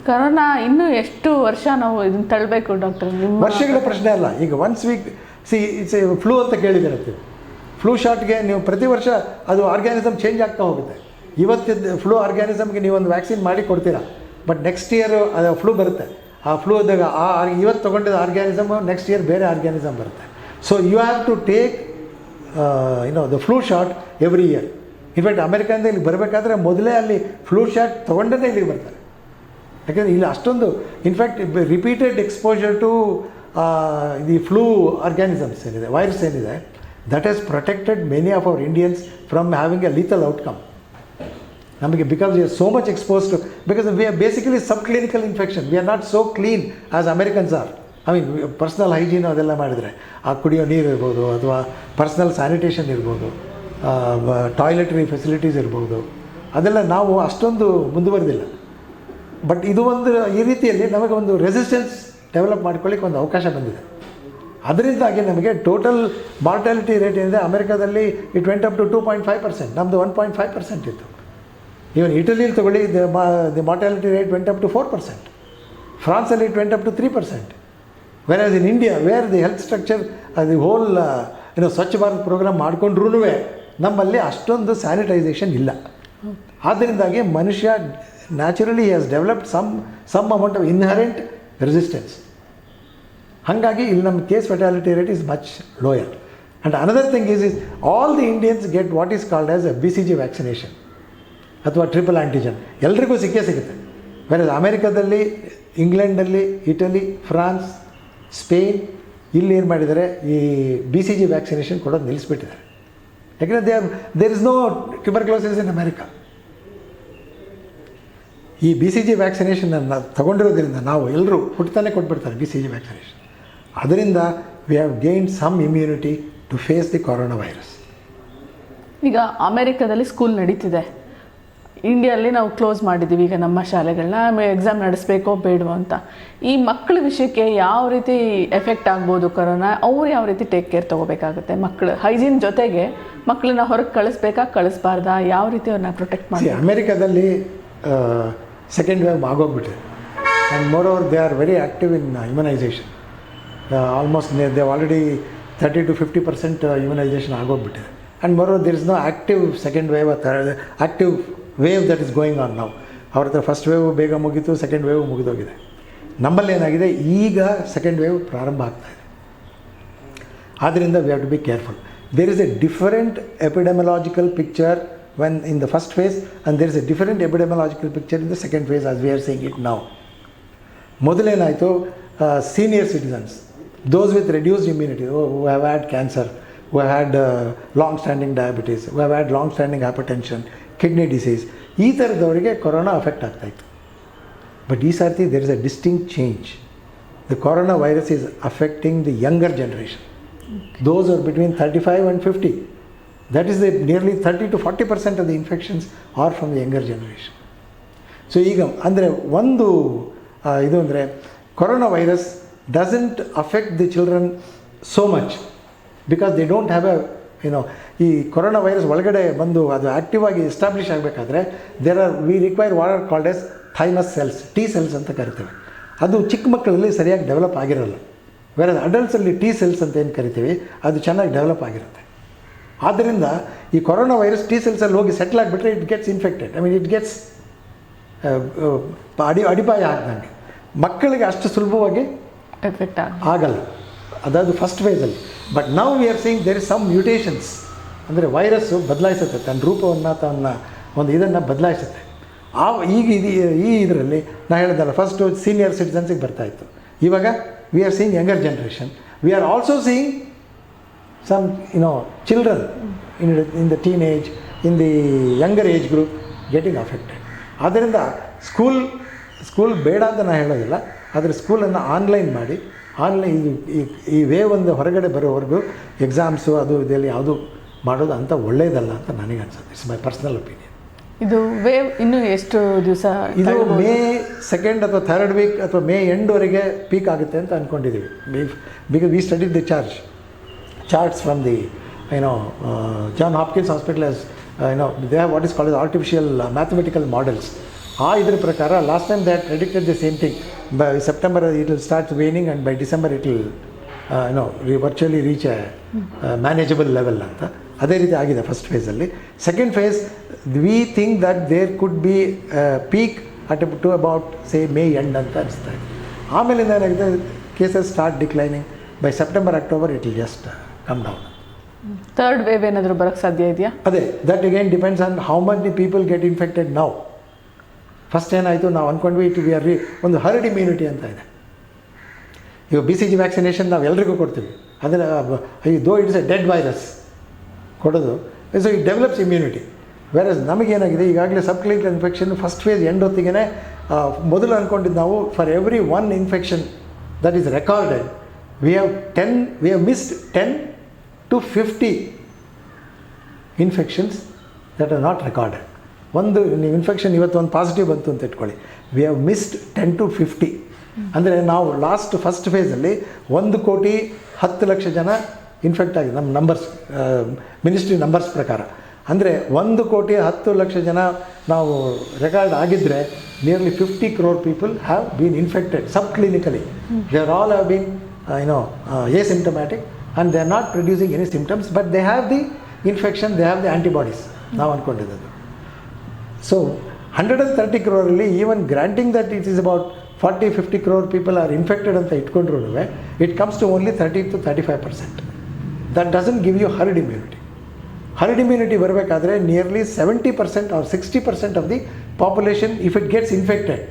Corona ಇನ್ನೂ ಎಷ್ಟು ವರ್ಷ ನಾವು ಇದನ್ನು ತಳ್ಳಬೇಕು ಡಾಕ್ಟರ್? ವರ್ಷಗಳ ಪ್ರಶ್ನೆ ಅಲ್ಲ. ಈಗ ಒನ್ಸ್ ವೀಕ್ ಇಟ್ಸ್ ಫ್ಲೂ ಅಂತ ಕೇಳಿದಿರತ್ತೀವಿ. ಫ್ಲೂ ಶಾಟ್ಗೆ ನೀವು ಪ್ರತಿ ವರ್ಷ ಅದು ಆರ್ಗ್ಯಾನಿಸಮ್ ಚೇಂಜ್ ಆಗ್ತಾ ಹೋಗುತ್ತೆ. ಇವತ್ತಿದ್ದು ಫ್ಲೂ ಆರ್ಗ್ಯಾನಿಸಮ್ಗೆ ನೀವೊಂದು ವ್ಯಾಕ್ಸಿನ್ ಮಾಡಿ ಕೊಡ್ತೀರಾ, ಬಟ್ ನೆಕ್ಸ್ಟ್ ಇಯರು ಅದು ಫ್ಲೂ ಬರುತ್ತೆ. ಆ ಫ್ಲೂ ಇದ್ದಾಗ ಇವತ್ತು ತೊಗೊಂಡಿದ್ದ ಆರ್ಗ್ಯಾನಿಸಮ್ ನೆಕ್ಸ್ಟ್ ಇಯರ್ ಬೇರೆ ಆರ್ಗ್ಯಾನಿಸಮ್ ಬರುತ್ತೆ. So you have to take the flu shot every year. In fact ಅಮೆರಿಕದಿಂದ ಇಲ್ಲಿ ಬರಬೇಕಾದ್ರೆ ಮೊದಲೇ ಅಲ್ಲಿ ಫ್ಲೂ ಶಾಟ್ ತೊಗೊಂಡೇ ಇಲ್ಲಿಗೆ ಬರ್ತಾರೆ. ಯಾಕೆಂದರೆ ಇಲ್ಲಿ ಅಷ್ಟೊಂದು in fact repeated exposure to the flu organisms ಏನಿದೆ, ವೈರಸ್ ಏನಿದೆ, that has protected many of our Indians from having a lethal outcome. ನಮಗೆ because we are so much expose to, because we are basically sub clinical infection. We are not so clean as Americans are. I mean personal hygiene ಅದೆಲ್ಲ ಮಾಡಿದರೆ, ಆ ಕುಡಿಯೋ ನೀರು ಇರ್ಬೋದು, ಅಥವಾ personal sanitation ಇರ್ಬೋದು, ಟಾಯ್ಲೆಟ್ರಿ facilities ಇರ್ಬೋದು, ಅದೆಲ್ಲ ನಾವು ಅಷ್ಟೊಂದು ಮುಂದುವರೆದಿಲ್ಲ. ಬಟ್ ಇದು ಒಂದು ಈ ರೀತಿಯಲ್ಲಿ ನಮಗೆ ಒಂದು ರೆಸಿಸ್ಟೆನ್ಸ್ ಡೆವಲಪ್ ಮಾಡ್ಕೊಳ್ಳಿಕ್ಕೆ ಒಂದು ಅವಕಾಶ ಬಂದಿದೆ. ಅದರಿಂದಾಗಿ ನಮಗೆ ಟೋಟಲ್ ಮಾರ್ಟಾಲಿಟಿ ರೇಟ್ ಏನಿದೆ ಅಮೆರಿಕಾದಲ್ಲಿ ಇಟ್ ವೆಂಟ್ ಅಪ್ ಟು 2.5%. ನಮ್ಮದು 1.5% ಇತ್ತು. ಈವನ್ ಇಟಲಿಯಲ್ಲಿ ತೊಗೊಳ್ಳಿ, the mortality rate went up to 4%. ಫ್ರಾನ್ಸಲ್ಲಿ it went up to 3%. Whereas in India where the health structure the whole Swachh Bharat program ಮಾಡಿಕೊಂಡ್ರೂ ನಮ್ಮಲ್ಲಿ ಅಷ್ಟೊಂದು ಸ್ಯಾನಿಟೈಸೇಷನ್ ಇಲ್ಲ. ಆದ್ದರಿಂದಾಗಿ ಮನುಷ್ಯ naturally has developed some amount of inherent resistance. ಹಾಗಾಗಿ ಇಲ್ಲಿ ನಮ್ಮ case fatality rate is much lower. And another thing is all the Indians get what is called as a BCG vaccination ಅಥವಾ triple antigen. ಎಲ್ರಿಗೂ ಸಿಗುತ್ತೆ. ಬೇರೆ ಅಮೆರಿಕದಲ್ಲಿ, ಇಂಗ್ಲೆಂಡಲ್ಲಿ, Italy, France, Spain ಇಲ್ಲಿ ಏನು ಮಾಡಿದ್ದಾರೆ, ಈ BCG ವ್ಯಾಕ್ಸಿನೇಷನ್ ಕೊಡೋದು ನಿಲ್ಲಿಸ್ಬಿಟ್ಟಿದ್ದಾರೆ. ಯಾಕೆಂದರೆ there is no tuberculosis in America. ಈ BCG ವ್ಯಾಕ್ಸಿನೇಷನನ್ನು ತಗೊಂಡಿರೋದ್ರಿಂದ ನಾವು ಎಲ್ಲರೂ ಹುಟ್ಟುತ್ತಾನೆ ಕೊಟ್ಬಿಡ್ತಾರೆ BCG ವ್ಯಾಕ್ಸಿನೇಷನ್. ಅದರಿಂದ we have gained some immunity to face the corona virus. ಈಗ ಅಮೆರಿಕದಲ್ಲಿ ಸ್ಕೂಲ್ ನಡೀತಿದೆ, ಇಂಡಿಯಲ್ಲಿ ನಾವು ಕ್ಲೋಸ್ ಮಾಡಿದ್ದೀವಿ ಈಗ ನಮ್ಮ ಶಾಲೆಗಳನ್ನ. ಎಕ್ಸಾಮ್ ನಡೆಸಬೇಕೋ ಬೇಡವೋ ಅಂತ. ಈ ಮಕ್ಕಳ ವಿಷಯಕ್ಕೆ ಯಾವ ರೀತಿ ಎಫೆಕ್ಟ್ ಆಗ್ಬೋದು ಕೊರೋನಾ? ಅವ್ರು ಯಾವ ರೀತಿ ಟೇಕ್ ಕೇರ್ ತೊಗೋಬೇಕಾಗುತ್ತೆ? ಮಕ್ಕಳು ಹೈಜೀನ್ ಜೊತೆಗೆ ಮಕ್ಕಳನ್ನ ಹೊರಗೆ ಕಳಿಸ್ಬಾರ್ದಾ? ಯಾವ ರೀತಿ ಅವ್ರನ್ನ ಪ್ರೊಟೆಕ್ಟ್ ಮಾಡಿ? ಅಮೆರಿಕದಲ್ಲಿ ಸೆಕೆಂಡ್ ವೇವ್ ಆಗೋಗ್ಬಿಟ್ಟಿದೆ. And moreover they are very active in immunisation. Almost they already 30 to 50% immunisation ಆಗೋಗ್ಬಿಟ್ಟಿದೆ. And moreover there is no active second wave active wave that is going on ನಾವು. ಅವ್ರ ಹತ್ರ first wave ಬೇಗ ಮುಗೀತು, second wave ಮುಗಿದೋಗಿದೆ. ನಮ್ಮಲ್ಲಿ ಏನಾಗಿದೆ, ಈಗ second wave ಪ್ರಾರಂಭ ಆಗ್ತಾಯಿದೆ. ಆದ್ದರಿಂದ we have to be careful. There is a different epidemiological picture when in the first phase, and there is a different epidemiological picture in the second phase as we are seeing it now. ಮೊದಲೇನಾಯಿತು, senior citizens, those with reduced immunity, who have had cancer, who have had long standing diabetes, who have had long standing hypertension, kidney disease, ಈ ಥರದವರಿಗೆ corona affect ಆಗ್ತಾಯಿತ್ತು. But ಈ ಸರ್ತಿ there is a distinct change. The corona virus is affecting the younger generation. Those are between 35 and 50. That is nearly 30 to 40% of the infections are from the younger generation. So ಈಗ ಅಂದರೆ ಒಂದು ಇದು ಅಂದರೆ corona virus doesn't affect the children so much because they don't have ಈ corona virus ಒಳಗಡೆ ಬಂದು ಅದು active ಆಗಿ ಎಸ್ಟಾಬ್ಲಿಷ್ ಆಗಬೇಕಾದ್ರೆ we require what are called as thymus cells, T cells ಅಂತ ಕರಿತೇವೆ. ಅದು ಚಿಕ್ಕ ಮಕ್ಕಳಲ್ಲಿ ಸರಿಯಾಗಿ ಡೆವಲಪ್ ಆಗಿರಲ್ಲ. ಬೇರೆ ಅಡಲ್ಟ್ಸಲ್ಲಿ T ಸೆಲ್ಸ್ ಅಂತ ಏನು ಕರಿತೀವಿ, ಅದು ಚೆನ್ನಾಗಿ ಡೆವಲಪ್ ಆಗಿರುತ್ತೆ. ಆದ್ದರಿಂದ ಈ ಕೊರೋನಾ ವೈರಸ್ T ಸೆಲ್ಸಲ್ಲಿ ಹೋಗಿ ಸೆಟ್ಲ್ ಆಗಿಬಿಟ್ರೆ it gets infected. I mean it gets ಅಡಿಪಾಯ ಆಗ್ದಂಗೆ. ಮಕ್ಕಳಿಗೆ ಅಷ್ಟು ಸುಲಭವಾಗಿ ಎಫೆಕ್ಟ್ ಆಗಲ್ಲ. ಅದಾದ ಫಸ್ಟ್ ಫೇಸಲ್ಲಿ. But now we are seeing there is some mutations. ಅಂದರೆ ವೈರಸ್ಸು ಬದಲಾಯಿಸುತ್ತೆ, ತನ್ನ ರೂಪವನ್ನು, ತನ್ನ ಒಂದು ಇದನ್ನು ಬದಲಾಯಿಸುತ್ತೆ. ಈಗ ಈ ಇದರಲ್ಲಿ ನಾನು ಹೇಳಿದಲ್ಲ, ಫಸ್ಟು ಸೀನಿಯರ್ ಸಿಟಿಸನ್ಸಿಗೆ ಬರ್ತಾಯಿತ್ತು. ಇವಾಗ V are seeing younger generation. We are also seeing some children in the teenage, in the younger age group getting affected. ಆದ್ದರಿಂದ ಸ್ಕೂಲ್ ಬೇಡ ಅಂತ ನಾನು ಹೇಳೋದಿಲ್ಲ, ಆದರೆ ಸ್ಕೂಲನ್ನು ಆನ್ಲೈನ್ ಮಾಡಿ, ಆನ್ಲೈನ್ ಈ ವೇವ್ ಒಂದು ಹೊರಗಡೆ ಬರೋವರೆಗೂ ಎಕ್ಸಾಮ್ಸು ಅದು ಇದೆಲ್ಲ ಯಾವುದು ಮಾಡೋದು ಅಂತ ಒಳ್ಳೆಯದಲ್ಲ ಅಂತ ನನಗೆ ಅನ್ಸುತ್ತೆ. It's my personal opinion. ಇದು ವೇವ್ ಇನ್ನೂ ಎಷ್ಟು ದಿವಸ? ಇದು ಮೇ 2nd ಅಥವಾ 3rd ವೀಕ್ ಅಥವಾ ಮೇ ಎಂಡ್ವರೆಗೆ ಪೀಕ್ ಆಗುತ್ತೆ ಅಂತ ಅಂದ್ಕೊಂಡಿದ್ದೀವಿ. Because we studied the charts from the John Hopkins Hospital as they have what is called as artificial mathematical models. ಇದ್ರ ಪ್ರಕಾರ last time they had predicted the same thing. By September it will start waning and by December it will virtually reach a manageable level ಅಂತ. ಅದೇ ರೀತಿ ಆಗಿದೆ first ಫೇಸಲ್ಲಿ. Second phase we think that there could be peak to about say May end ಅಂತ ಅನಿಸ್ತಾ ಇದೆ. ಆಮೇಲಿಂದ ಏನಾಗಿದೆ, cases start declining. By September October it will just come down. Third wave ಏನಾದರೂ ಬರೋಕ್ಕೆ ಸಾಧ್ಯ ಇದೆಯಾ? ಅದೇ, that again depends on how much the people get infected now. First ಏನಾಯಿತು, ನಾವು ಅಂದ್ಕೊಂಡ್ವಿ ವಿ ಆರ್ ಒಂದು ಹರ್ಡ್ ಇಮ್ಯುನಿಟಿ ಅಂತ ಇದೆ. ಈಗ BCG ವ್ಯಾಕ್ಸಿನೇಷನ್ ನಾವು ಎಲ್ರಿಗೂ ಕೊಡ್ತೀವಿ. ಅದನ್ನು though it's a dead virus ಕೊಡೋದು, so it develops immunity. Whereas ನಮಗೇನಾಗಿದೆ, ಈಗಾಗಲೇ sub clinical infection first phase end ಹೊತ್ತಿಗೆ ಮೊದಲು ಅಂದ್ಕೊಂಡಿದ್ದು ನಾವು for every one infection that is recorded we have missed 10 to 50 infections that are not recorded. ಒಂದು ನೀವು infection ಇವತ್ತು ಒಂದು ಪಾಸಿಟಿವ್ ಬಂತು ಅಂತ ಇಟ್ಕೊಳ್ಳಿ, ವಿ ಹ್ಯಾವ್ ಮಿಸ್ಡ್ 10 to 50. ಅಂದರೆ ನಾವು ಫಸ್ಟ್ ಫೇಸಲ್ಲಿ 1,10,00,000 ಜನ ಇನ್ಫೆಕ್ಟ್ ಆಗಿದೆ ನಮ್ಮ ನಂಬರ್ಸ್, ಮಿನಿಸ್ಟ್ರಿ ನಂಬರ್ಸ್ ಪ್ರಕಾರ. ಅಂದರೆ 1,10,00,000 ಜನ ನಾವು ರೆಕಾರ್ಡ್ ಆಗಿದ್ದರೆ nearly 50 crore people have been infected sub clinically. They are all have been asymptomatic and they are not producing any symptoms, but they have the infection, they have the antibodies. ನಾವು ಅಂದ್ಕೊಂಡಿದ್ದು. So 130 crore ಅಲ್ಲಿ even granting that it is about 40-50 crore people are infected ಅಂತ ಇಟ್ಕೊಂಡ್ರೂ it comes to only 30 to 35%. That doesn't give you herd immunity. Herd immunity ಬರಬೇಕಾದ್ರೆ nearly 70% or 60% of the population if it gets infected,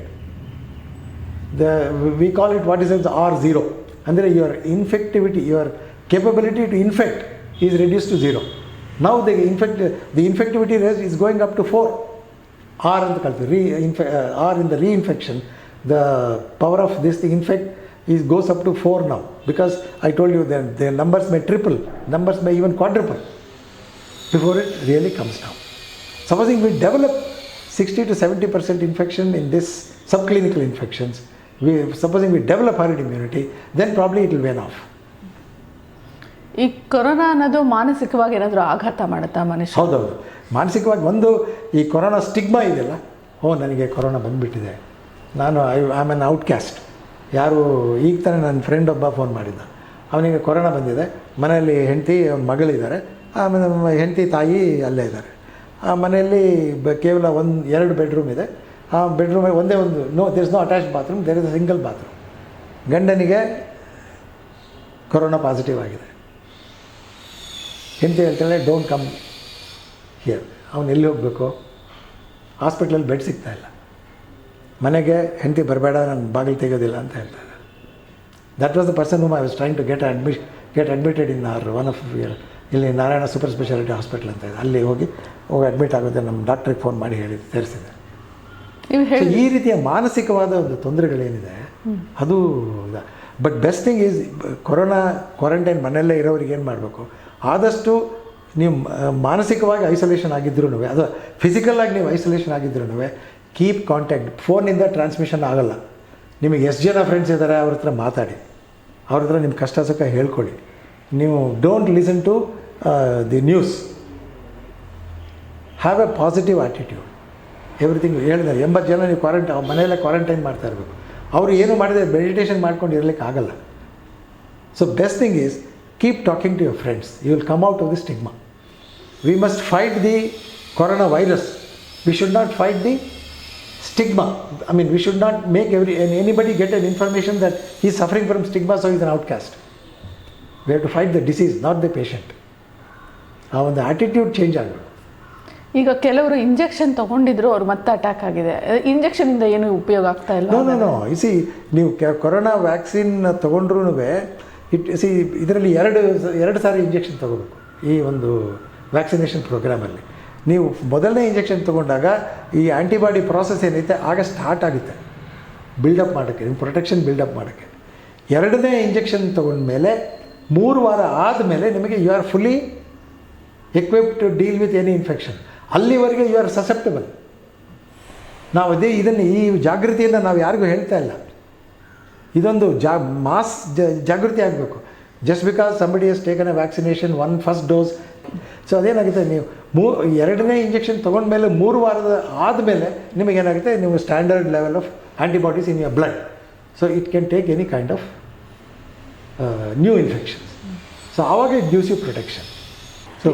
we call it what is as R0. ಅಂದರೆ your infectivity, your capability to infect is reduced to 0. Now the infectivity rate is going up to 4. R ಅಂತ ಕಳ್ತೀವಿ, R in the reinfection, the power of this thing infect goes up to 4 now, because I told you that the numbers may triple, numbers may even quadruple before it really comes down. Supposing we develop 60 to 70% infection in this subclinical infections, supposing we develop herd immunity, then probably it will wane off. ಈ corona ಅನ್ನೋದು ಮಾನಸಿಕವಾಗಿ ಏನಾದರೂ ಆಘಾತ ಮಾಡುತ್ತಾ ಮನುಷ್ಯ? ಹೌದೌದು, ಮಾನಸಿಕವಾಗಿ ಒಂದು ಈ ಕೊರೋನಾ ಸ್ಟಿಗ್ಮಾ ಇದೆಯಲ್ಲ, ನನಗೆ ಕೊರೋನಾ ಬಂದುಬಿಟ್ಟಿದೆ, ನಾನು ಐ ಆಮ್ ಎನ್ ಔಟ್ಕ್ಯಾಸ್ಟ್. ಯಾರು ಈಗ ತಾನೇ ನನ್ನ ಫ್ರೆಂಡ್ ಒಬ್ಬ ಫೋನ್ ಮಾಡಿದ್ದ, ಅವನಿಗೆ ಕೊರೋನಾ ಬಂದಿದೆ, ಮನೆಯಲ್ಲಿ ಹೆಂಡತಿ ಅವ್ನ ಮಗಳಿದ್ದಾರೆ, ಆಮೇಲೆ ಹೆಂಡತಿ ತಾಯಿ ಅಲ್ಲೇ ಇದ್ದಾರೆ. ಆ ಮನೆಯಲ್ಲಿ ಕೇವಲ 1-2 ಬೆಡ್ರೂಮ್ ಇದೆ. ಆ ಬೆಡ್ರೂಮಲ್ಲಿ ಒಂದೇ ಒಂದು there is no attached bathroom, there is a single bathroom. ಗಂಡನಿಗೆ ಕೊರೋನಾ ಪಾಸಿಟಿವ್ ಆಗಿದೆ. ಹೆಂಡತಿ ಹೇಳ್ತಾಳೆ ಡೋಂಟ್ ಕಮ್ ಹಿಯರ್. ಅವನು ಎಲ್ಲಿ ಹೋಗಬೇಕು, ಹಾಸ್ಪಿಟ್ಲಲ್ಲಿ ಬೆಡ್ ಸಿಗ್ತಾಯಿಲ್ಲ, ಮನೆಗೆ ಹೆಂಡತಿ ಬರಬೇಡ, ನಾನು ಬಾಗಿಲು ತೆಗೋದಿಲ್ಲ ಅಂತ ಹೇಳ್ತಾರೆ. That was the person whom I was trying to get admitted in one of ಇಲ್ಲಿ ನಾರಾಯಣ ಸೂಪರ್ ಸ್ಪೆಷಾಲಿಟಿ ಹಾಸ್ಪಿಟಲ್ ಅಂತ ಇದೆ, ಅಲ್ಲಿ ಹೋಗಿ ಅಡ್ಮಿಟ್ ಆಗುತ್ತೆ. ನಮ್ಮ ಡಾಕ್ಟ್ರಿಗೆ ಫೋನ್ ಮಾಡಿ ಹೇಳಿ ಸೇರಿಸಿದೆ. ಈ ರೀತಿಯ ಮಾನಸಿಕವಾದ ಒಂದು ತೊಂದರೆಗಳೇನಿದೆ ಅದು ಇದೆ. But best thing is corona quarantine ಮನೆಯಲ್ಲೇ ಇರೋರಿಗೆ ಏನು ಮಾಡಬೇಕು, ಆದಷ್ಟು ನೀವು ಮಾನಸಿಕವಾಗಿ ಐಸೋಲೇಷನ್ ಆಗಿದ್ರೂ, ಅದು ಫಿಸಿಕಲಾಗಿ ನೀವು ಐಸೋಲೇಷನ್ ಆಗಿದ್ರೂ ಕೀಪ್ ಕಾಂಟ್ಯಾಕ್ಟ್. ಫೋನಿಂದ ಟ್ರಾನ್ಸ್ಮಿಷನ್ ಆಗೋಲ್ಲ. ನಿಮಗೆ ಎಷ್ಟು ಜನ ಫ್ರೆಂಡ್ಸ್ ಇದ್ದಾರೆ ಅವ್ರ ಹತ್ರ ಮಾತಾಡಿ, ಅವ್ರ ಹತ್ರ ನಿಮ್ಮ ಕಷ್ಟ ಸುಖ ಹೇಳ್ಕೊಳ್ಳಿ. ನೀವು don't listen to the news, have a positive attitude. Everything ಹೇಳಿದ್ದಾರೆ. 80 ಜನ ನೀವು ಮನೆಯಲ್ಲೇ ಕ್ವಾರಂಟೈನ್ ಮಾಡ್ತಾ ಇರಬೇಕು. ಅವರು ಏನು ಮಾಡಿದರೆ ಮೆಡಿಟೇಷನ್ ಮಾಡ್ಕೊಂಡು ಇರಲಿಕ್ಕೆ ಆಗಲ್ಲ. So best thing is keep talking to your friends. You will come out of the stigma. We must fight the coronavirus. We should not fight the stigma. I mean, we should not make anybody get an information that he is suffering from stigma, so he is an outcast. We have to fight the disease, not the patient. ಆ ಒಂದು attitude change ಆಗಬೇಕು. ಈಗ ಕೆಲವರು injection ತೊಗೊಂಡಿದ್ರು, ಅವ್ರು ಮತ್ತೆ attack ಆಗಿದೆ. ಇಂಜೆಕ್ಷನಿಂದ ಏನು ಉಪಯೋಗ ಆಗ್ತಾ ಇಲ್ಲ? ನೋ ಇಸಿ ನೀವು ಕೊರೋನಾ ವ್ಯಾಕ್ಸಿನ್ ತೊಗೊಂಡ್ರೂ ಇದರಲ್ಲಿ ಎರಡು ಸಾರಿ ಇಂಜೆಕ್ಷನ್ ತೊಗೋಬೇಕು. ಈ ಒಂದು ವ್ಯಾಕ್ಸಿನೇಷನ್ ಪ್ರೋಗ್ರಾಮಲ್ಲಿ ನೀವು ಮೊದಲನೇ ಇಂಜೆಕ್ಷನ್ ತೊಗೊಂಡಾಗ ಈ ಆ್ಯಂಟಿಬಾಡಿ ಪ್ರಾಸೆಸ್ ಏನೈತೆ ಆಗ ಸ್ಟಾರ್ಟ್ ಆಗುತ್ತೆ ಬಿಲ್ಡಪ್ ಮಾಡೋಕ್ಕೆ, ನಿಮ್ಮ ಪ್ರೊಟೆಕ್ಷನ್ ಬಿಲ್ಡಪ್ ಮಾಡೋಕ್ಕೆ. ಎರಡನೇ ಇಂಜೆಕ್ಷನ್ ತೊಗೊಂಡ್ಮೇಲೆ 3 ವಾರ ಆದಮೇಲೆ ನಿಮಗೆ you are fully equipped to deal with any infection. ಅಲ್ಲಿವರೆಗೆ ಯು ಆರ್ ಸಸೆಪ್ಟಬಲ್. ನಾವು ಇದನ್ನು ಈ ಜಾಗೃತಿಯನ್ನು ನಾವು ಯಾರಿಗೂ ಹೇಳ್ತಾ ಇಲ್ಲ. ಇದೊಂದು ಮಾಸ್ ಜಾಗೃತಿ ಆಗಬೇಕು. ಜಸ್ಟ್ ಬಿಕಾಸ್ ಸಂಬಡಿ ಹಸ್ taken A vaccination, 1 first dose, so ಅದೇನಾಗುತ್ತೆ, ನೀವು ಎರಡನೇ ಇಂಜೆಕ್ಷನ್ ತೊಗೊಂಡ್ಮೇಲೆ 3 ವಾರದ ಆದಮೇಲೆ ನಿಮಗೇನಾಗುತ್ತೆ, ನೀವು standard level of antibodies in your blood. So it can take any kind of new infections. So ಆವಾಗ it gives you protection. So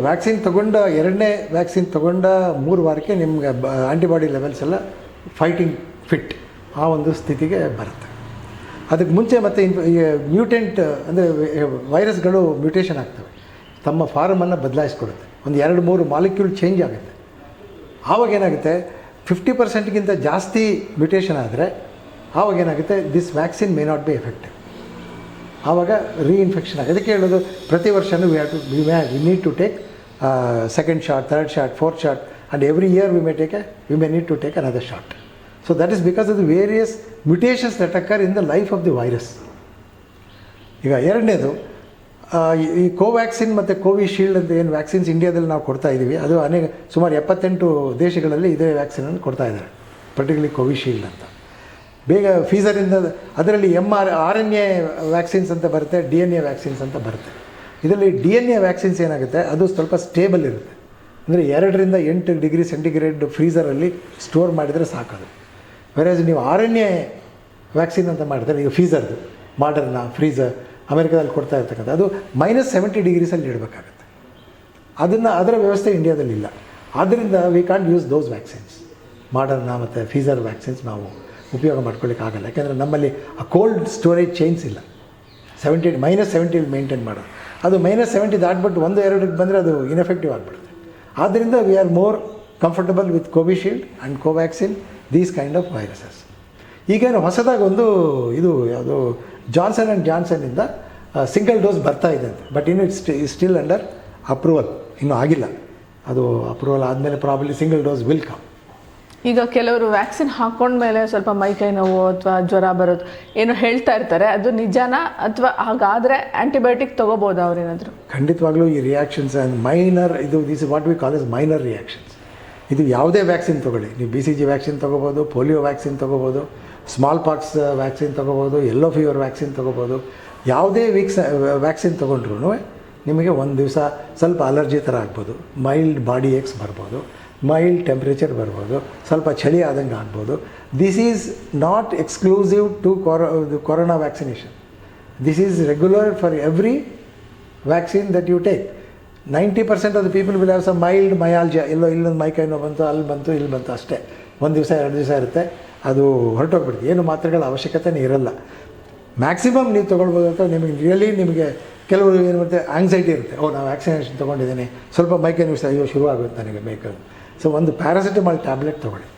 ಎರಡನೇ ವ್ಯಾಕ್ಸಿನ್ ತೊಗೊಂಡ 3 ವಾರಕ್ಕೆ ನಿಮ್ಗೆ ಆ್ಯಂಟಿಬಾಡಿ ಲೆವೆಲ್ಸ್ ಎಲ್ಲ ಫೈಟಿಂಗ್ ಫಿಟ್ ಆ ಒಂದು ಸ್ಥಿತಿಗೆ ಬರುತ್ತೆ. ಅದಕ್ಕೆ ಮುಂಚೆ ಮತ್ತು ಮ್ಯೂಟೆಂಟ್ ಅಂದರೆ ವೈರಸ್ಗಳು ಮ್ಯೂಟೇಷನ್ ಆಗ್ತವೆ, ತಮ್ಮ ಫಾರ್ಮನ್ನು ಬದಲಾಯಿಸ್ಕೊಡುತ್ತೆ, ಒಂದು 2-3 ಮಾಲಿಕ್ಯೂಲ್ ಚೇಂಜ್ ಆಗುತ್ತೆ. ಆವಾಗೇನಾಗುತ್ತೆ, 50%ಗಿಂತ ಜಾಸ್ತಿ ಮ್ಯೂಟೇಷನ್ ಆದರೆ ಆವಾಗೇನಾಗುತ್ತೆ, this vaccine may not be effective. ಆವಾಗ ರೀಇನ್ಫೆಕ್ಷನ್ ಆಗುತ್ತೆ. ಅದಕ್ಕೆ ಹೇಳೋದು, ಪ್ರತಿ ವರ್ಷವೂ we need to take second shot, third shot, fourth shot, and every year we may need to take another shot. So that is because of the various mutations that occur in the life of the virus. ಈಗ ಎರಡನೇದು, ಈ ಕೋವ್ಯಾಕ್ಸಿನ್ ಮತ್ತು Covishield ಅಂತ ಏನು vaccines ಇಂಡಿಯಾದಲ್ಲಿ ನಾವು ಕೊಡ್ತಾ ಇದ್ದೀವಿ, ಅದು ಸುಮಾರು 78 ದೇಶಗಳಲ್ಲಿ ಇದೇ ವ್ಯಾಕ್ಸಿನನ್ನು ಕೊಡ್ತಾ ಇದ್ದಾರೆ, ಪರ್ಟಿಕ್ಯುಲರ್ಲಿ ಕೋವಿಶೀಲ್ಡ್ ಅಂತ. ಬೇಗ ಫೀಸರಿಂದ ಅದರಲ್ಲಿ RNA ವ್ಯಾಕ್ಸಿನ್ಸ್ ಅಂತ ಬರುತ್ತೆ, DNA ವ್ಯಾಕ್ಸಿನ್ಸ್ ಅಂತ ಬರುತ್ತೆ. ಇದರಲ್ಲಿ DNA ವ್ಯಾಕ್ಸಿನ್ಸ್ ಏನಾಗುತ್ತೆ, ಅದು ಸ್ವಲ್ಪ ಸ್ಟೇಬಲ್ ಇರುತ್ತೆ. ಅಂದರೆ 2ರಿಂದ 8 ಡಿಗ್ರಿ ಸೆಂಟಿಗ್ರೇಡ್ ಫ್ರೀಸರಲ್ಲಿ ಸ್ಟೋರ್ ಮಾಡಿದರೆ ಸಾಕೋದು. ವೆರಾಸ್ ನೀವು RNA ವ್ಯಾಕ್ಸಿನ್ ಅಂತ ಮಾಡ್ತಾರೆ, ಈಗ ಫೀಸರ್ದು ಮಾಡರ್ನಾ, ಫ್ರೀಸರ್ ಅಮೆರಿಕಾದಲ್ಲಿ ಕೊಡ್ತಾ ಇರ್ತಕ್ಕಂಥ, ಅದು -70 ಡಿಗ್ರೀಸಲ್ಲಿ ಇಡಬೇಕಾಗುತ್ತೆ. ಅದರ ವ್ಯವಸ್ಥೆ ಇಂಡಿಯಾದಲ್ಲಿ ಇಲ್ಲ. ಆದ್ದರಿಂದ we can't use those vaccines. Moderna ಮತ್ತು ಫೀಸರ್ ವ್ಯಾಕ್ಸಿನ್ಸ್ ನಾವು ಉಪಯೋಗ ಮಾಡ್ಕೊಳ್ಳಿಕ್ಕಾಗಲ್ಲ, ಯಾಕೆಂದರೆ ನಮ್ಮಲ್ಲಿ ಆ ಕೋಲ್ಡ್ ಸ್ಟೋರೇಜ್ ಚೈನ್ಸ್ ಇಲ್ಲ. -70 ಮೇಂಟೈನ್ ಮಾಡೋದು, ಅದು -70 ದಾಟ್ಬಿಟ್ಟು 1-2ಕ್ಕೆ ಬಂದರೆ ಅದು ಇನ್ಎಫೆಕ್ಟಿವ್ ಆಗಿಬಿಡುತ್ತೆ. ಆದ್ದರಿಂದ we are more comfortable with Covishield and Covaxin, these kind of viruses. ಈಗೇನು ಹೊಸದಾಗಿ ಒಂದು ಇದು ಯಾವುದು ಜಾನ್ಸನ್ ಆ್ಯಂಡ್ ಜಾನ್ಸನ್ನಿಂದ ಸಿಂಗಲ್ ಡೋಸ್ ಬರ್ತಾ ಇದೆ ಅಂತ, ಬಟ್ ಇನ್ನು ಇಟ್ಸ್ ಸ್ಟಿಲ್ ಅಂಡರ್ ಅಪ್ರೂವಲ್, ಇನ್ನೂ ಆಗಿಲ್ಲ. ಅದು ಅಪ್ರೂವಲ್ ಆದಮೇಲೆ probably single dose will come. ಈಗ ಕೆಲವರು ವ್ಯಾಕ್ಸಿನ್ ಹಾಕ್ಕೊಂಡ್ಮೇಲೆ ಸ್ವಲ್ಪ ಮೈಕೈ ನೋವು ಅಥವಾ ಜ್ವರ ಬರೋದು ಏನೋ ಹೇಳ್ತಾ ಇರ್ತಾರೆ, ಅದು ನಿಜಾನ ಅಥವಾ ಹಾಗಾದರೆ ಆ್ಯಂಟಿಬಯೋಟಿಕ್ ತೊಗೋಬೋದಾ ಅವ್ರೇನಾದರೂ? ಖಂಡಿತವಾಗ್ಲೂ ಈ reactions and minor, this what we call as minor reactions. ಇದು ಯಾವುದೇ ವ್ಯಾಕ್ಸಿನ್ ತೊಗೊಳ್ಳಿ, ನೀವು BCG ವ್ಯಾಕ್ಸಿನ್ ತೊಗೋಬೋದು, ಪೋಲಿಯೋ ವ್ಯಾಕ್ಸಿನ್ ತೊಗೋಬೋದು, ಸ್ಮಾಲ್ ಪಾಕ್ಸ್ ವ್ಯಾಕ್ಸಿನ್ ತೊಗೋಬೋದು, ಯೆಲ್ಲೋ ಫೀವರ್ ವ್ಯಾಕ್ಸಿನ್ ತೊಗೋಬೋದು. ಯಾವುದೇ ವ್ಯಾಕ್ಸಿನ್ ತೊಗೊಂಡ್ರೂ ನಿಮಗೆ ಒಂದು ದಿವಸ ಸ್ವಲ್ಪ ಅಲರ್ಜಿ ಥರ ಆಗ್ಬೋದು, ಮೈಲ್ಡ್ ಬಾಡಿ ಏಕ್ಸ್ ಬರ್ಬೋದು, ಮೈಲ್ಡ್ ಟೆಂಪ್ರೇಚರ್ ಬರ್ಬೋದು, ಸ್ವಲ್ಪ ಚಳಿ ಆದಂಗೆ ಆಗ್ಬೋದು. This is not exclusive to corona vaccination. This is regular for every vaccine that you take. 90% of the people will have some mild myalgia, ಇಲ್ಲೊಂದು ಮೈಕೈ ನೋವು ಬಂತು, ಅಲ್ಲಿ ಬಂತು, ಇಲ್ಲಿ ಬಂತು, ಅಷ್ಟೇ. 1 ದಿವಸ 2 ದಿವಸ ಇರುತ್ತೆ, ಅದು ಹೊರಟೋಗ್ಬಿಡುತ್ತೆ. ಏನು ಮಾತ್ರೆಗಳ ಅವಶ್ಯಕತೆನೇ ಇರಲ್ಲ. ಮ್ಯಾಕ್ಸಿಮಮ್ ನೀವು ತೊಗೊಳ್ಬೋದು ಅಂತ ನಿಮಗೆ ಕೆಲವರು ಏನು ಮಾಡುತ್ತೆ, ಆಂಗ್ಸೈಟಿ ಇರುತ್ತೆ, ನಾನು ವ್ಯಾಕ್ಸಿನೇಷನ್ ತೊಗೊಂಡಿದ್ದೀನಿ, ಸ್ವಲ್ಪ ಮೈಕೈ ನೋವು ಅಯ್ಯೋ ಶುರು ಆಗುತ್ತೆ ನನಗೆ ಮೈಕೈ. ಸೊ ಒಂದು ಪ್ಯಾರಾಸಿಟಮಾಲ್ ಟ್ಯಾಬ್ಲೆಟ್ ತೊಗೊಳ್ಳಿ,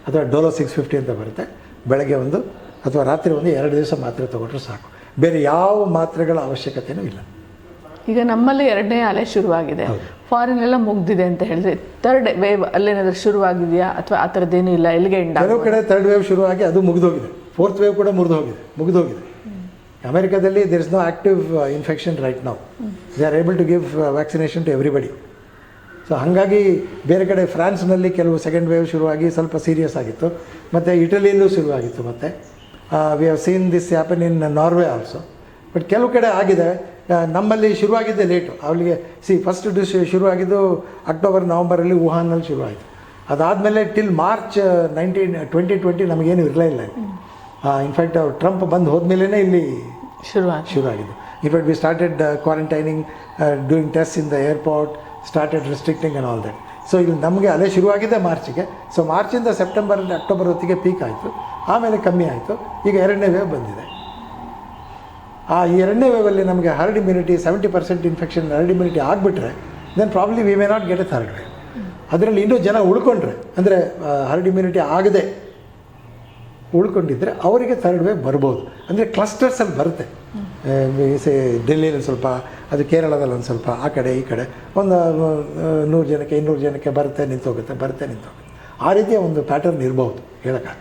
ಅಥವಾ ಡೋಲೋ 650 ಅಂತ ಬರುತ್ತೆ, ಬೆಳಗ್ಗೆ ಒಂದು ಅಥವಾ ರಾತ್ರಿ 2 ದಿವಸ ಮಾತ್ರೆ ತೊಗೊಂಡ್ರೆ ಸಾಕು. ಬೇರೆ ಯಾವ ಮಾತ್ರೆಗಳ ಅವಶ್ಯಕತೆಯೂ ಇಲ್ಲ. ಈಗ ನಮ್ಮಲ್ಲಿ 2ನೇ ಅಲೆ ಶುರುವಾಗಿದೆ, ಫಾರಿನೆಲ್ಲ ಮುಗ್ದಿದೆ ಅಂತ ಹೇಳಿದ್ರೆ, 3rd ವೇವ್ ಅಲ್ಲೇನಾದರೂ ಶುರುವಾಗಿದೆಯಾ ಅಥವಾ ಆ ಥರದ್ದೇನೂ ಇಲ್ಲ? ಎಲ್ಲಿಗೆ ಕೆಲವು ಕಡೆ 3rd ವೇವ್ ಶುರುವಾಗಿ ಅದು ಮುಗಿದೋಗಿದೆ, 4th ವೇವ್ ಕೂಡ ಮುಗಿದೋಗಿದೆ. ಅಮೆರಿಕಾದಲ್ಲಿ there is no active infection right now. They are able to give vaccination to everybody. So ಹಾಗಾಗಿ ಬೇರೆ ಕಡೆ ಫ್ರಾನ್ಸ್ನಲ್ಲಿ ಕೆಲವು 2nd ವೇವ್ ಶುರುವಾಗಿ ಸ್ವಲ್ಪ ಸೀರಿಯಸ್ ಆಗಿತ್ತು, ಮತ್ತು ಇಟಲಿಯಲ್ಲೂ ಶುರುವಾಗಿತ್ತು, ಮತ್ತು we have seen this happen in Norway also. But ಕೆಲವು ಕಡೆ ಆಗಿದೆ. ನಮ್ಮಲ್ಲಿ ಶುರುವಾಗಿದ್ದೆ ಲೇಟು. ಅವಳಿಗೆ ಫಸ್ಟ್ ಡೋಸ್ ಶುರುವಾಗಿದ್ದು ಅಕ್ಟೋಬರ್ ನವಂಬರಲ್ಲಿ ವುಹಾನ್ನಲ್ಲಿ ಶುರುವಾಯಿತು. ಅದಾದಮೇಲೆ ಟಿಲ್ ಮಾರ್ಚ್ 2020 ನಮಗೇನು ಇರಲಿಲ್ಲ. ಇನ್ಫ್ಯಾಕ್ಟ್ ಟ್ರಂಪ್ ಬಂದು ಹೋದ್ಮೇಲೆ ಇಲ್ಲಿ ಶುರುವಾಗಿದ್ದು. In fact we started quarantining, doing test in the airport, started restricting and all that. So ಇಲ್ಲಿ ನಮಗೆ ಅಲೆ ಶುರುವಾಗಿದ್ದೆ ಮಾರ್ಚಿಗೆ. ಸೊ ಮಾರ್ಚಿಂದ ಸೆಪ್ಟೆಂಬರಲ್ಲಿ ಅಕ್ಟೋಬರ್ ಹೊತ್ತಿಗೆ ಪೀಕ್ ಆಯಿತು, ಆಮೇಲೆ ಕಮ್ಮಿ ಆಯಿತು. ಈಗ 2ನೇ ವೇವ್ ಬಂದಿದೆ. ಈ 2ನೇ ವೇವಲ್ಲಿ ನಮಗೆ herd immunity 70% infection herd immunity ಆಗಿಬಿಟ್ರೆ then probably we may not get a 3rd wave. ಅದರಲ್ಲಿ ಇನ್ನೂ ಜನ ಉಳ್ಕೊಂಡ್ರೆ, ಅಂದರೆ ಹರ್ಡ್ ಇಮ್ಯುನಿಟಿ ಆಗದೆ ಉಳ್ಕೊಂಡಿದ್ದರೆ ಅವರಿಗೆ 3rd ವೇವ್ ಬರ್ಬೋದು. ಅಂದರೆ ಕ್ಲಸ್ಟರ್ಸಲ್ಲಿ ಬರುತ್ತೆ. ಡೆಲ್ಲಿಯಲ್ಲಿ ಸ್ವಲ್ಪ, ಅದು ಕೇರಳದಲ್ಲಿ ಒಂದು ಸ್ವಲ್ಪ, ಆ ಕಡೆ ಈ ಕಡೆ ಒಂದು 100 ಜನಕ್ಕೆ 200 ಜನಕ್ಕೆ ಬರುತ್ತೆ ನಿಂತೋಗುತ್ತೆ. ಆ ರೀತಿಯ ಒಂದು ಪ್ಯಾಟರ್ನ್ ಇರ್ಬೋದು, ಹೇಳೋಕ್ಕಾಗ.